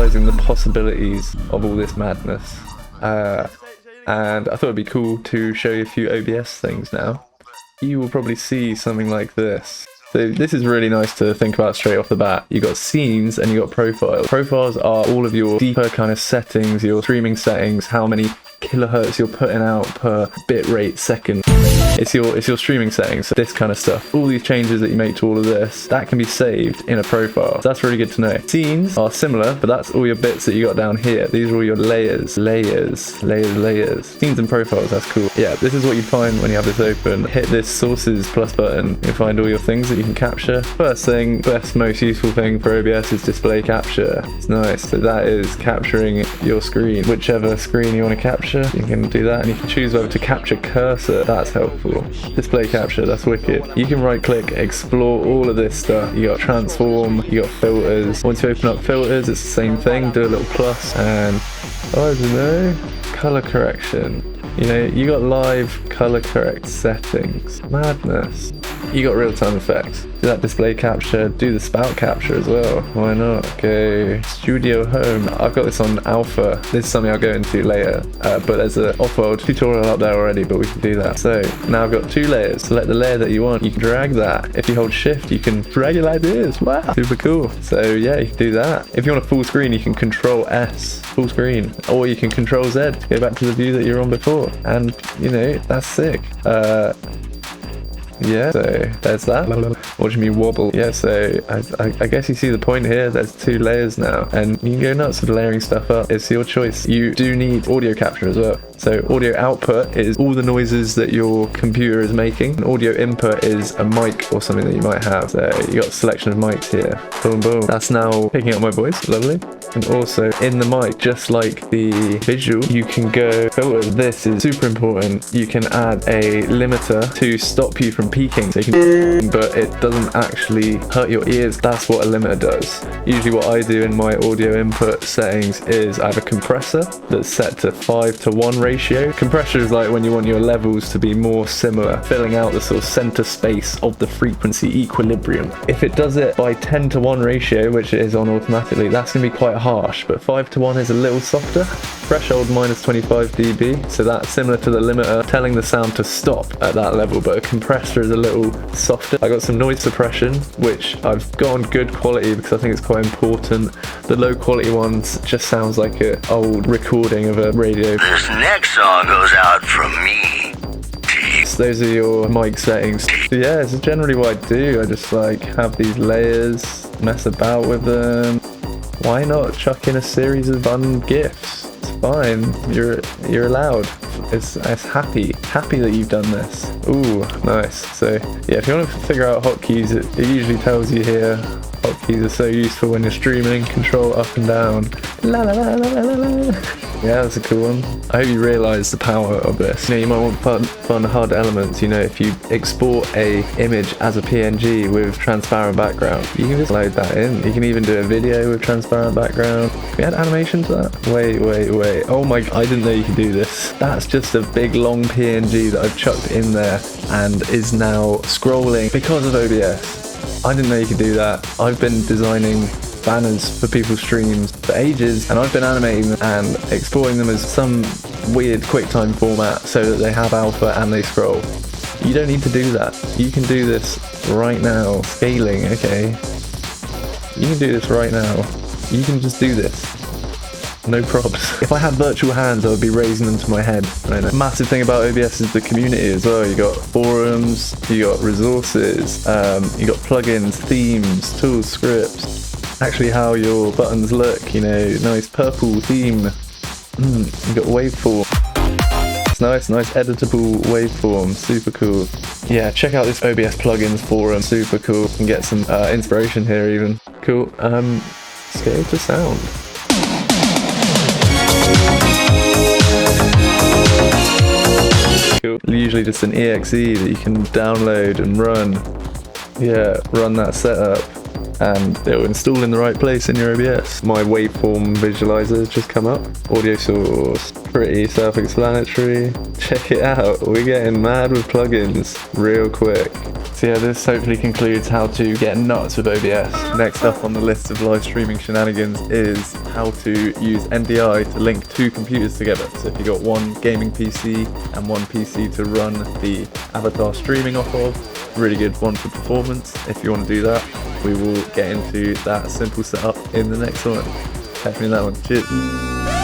realizing the possibilities of all this madness. And I thought it'd be cool to show you a few OBS things now. You will probably see something like this. So this is really nice to think about straight off the bat. You got scenes and you got profiles. Profiles are all of your deeper kind of settings, your streaming settings, how many kilohertz you're putting out per bit rate second. It's your streaming settings, so this kind of stuff. All these changes that you make to all of this, that can be saved in a profile. So that's really good to know. Scenes are similar, but that's all your bits that you got down here. These are all your layers. Scenes and profiles, that's cool. Yeah, this is what you find when you have this open. Hit this sources plus button. You'll find all your things that you can capture. First thing, most useful thing for OBS is display capture. It's nice. So that is capturing your screen. Whichever screen you want to capture, you can do that, and you can choose whether to capture cursor. That's helpful. Display capture, that's wicked. You can right click, explore all of this stuff. You got transform, you got filters. Once you open up filters, it's the same thing. Do a little plus and I don't know, color correction. You know, you got live color correct settings. Madness. You got real-time effects. Do that display capture, do the spout capture as well. Why not? Go Studio Home. I've got this on alpha. This is something I'll go into later. But there's an off-world tutorial up there already, but we can do that. So now I've got 2 layers. Select the layer that you want. You can drag that. If you hold shift, you can drag it like this. Wow. Super cool. So yeah, you can do that. If you want a full screen, you can control S, full screen. Or you can control Z to go back to the view that you were on before. And you know, that's sick. Yeah, so there's that. What do you mean wobble? Yeah, so I guess you see the point here. There's 2 layers now, and you can go nuts with layering stuff up. It's your choice. You do need audio capture as well. So audio output is all the noises that your computer is making. And audio input is a mic or something that you might have. So you got a selection of mics here. Boom, boom. That's now picking up my voice. Lovely. And also in the mic, just like the visual, you can go filter. This is super important. You can add a limiter to stop you from peaking. So you can, but it doesn't actually hurt your ears. That's what a limiter does. Usually what I do in my audio input settings is I have a compressor that's set to 5:1 ratio. Compressor is like when you want your levels to be more similar, filling out the sort of center space of the frequency equilibrium. If it does it by 10:1 ratio, which it is on automatically, that's going to be quite harsh, but 5:1 is a little softer. Threshold -25 dB, so that's similar to the limiter telling the sound to stop at that level, but a compressor is a little softer. I got some noise suppression, which I've got on good quality because I think it's quite important. The low quality ones just sounds like an old recording of a radio. This next song goes out from me. So those are your mic settings. Yeah, it's generally what I do. I just like have these layers, mess about with them. Why not chuck in a series of fun GIFs? It's fine. You're allowed. It's happy that you've done this. Ooh, nice. So yeah, if you want to figure out hotkeys, it usually tells you here. Hotkeys are so useful when you're streaming. Control up and down. La la la la la la. Yeah, that's a cool one. I hope you realise the power of this. You know, you might want fun HUD elements. You know, if you export a image as a PNG with transparent background, you can just load that in. You can even do a video with transparent background. Can we add animation to that? Wait. Oh my, I didn't know you could do this. That's just a big long PNG that I've chucked in there and is now scrolling because of OBS. I didn't know you could do that. I've been designing banners for people's streams for ages, and I've been animating them and exporting them as some weird QuickTime format so that they have alpha and they scroll. You don't need to do that. You can do this right now. Scaling, okay. You can do this right now. You can just do this. No probs. If I had virtual hands, I would be raising them to my head. Right now. Massive thing about OBS is the community as well. You got forums, you got resources, you got plugins, themes, tools, scripts. Actually, how your buttons look. You know, nice purple theme. You got waveform. It's nice editable waveform. Super cool. Yeah, check out this OBS plugins forum. Super cool. You can get some inspiration here even. Cool. Scale to sound. Cool. Usually just an exe that you can download and run. Yeah, run that setup. and it'll install in the right place in your OBS. My waveform visualizer has just come up. Audio source, pretty self-explanatory. Check it out, we're getting mad with plugins real quick. So yeah, this hopefully concludes how to get nuts with OBS. Next up on the list of live streaming shenanigans is how to use NDI to link two computers together. So if you've got one gaming PC and one PC to run the avatar streaming off of, really good one for performance. If you want to do that, we will get into that simple setup in the next one. Catch me in that one. Cheers.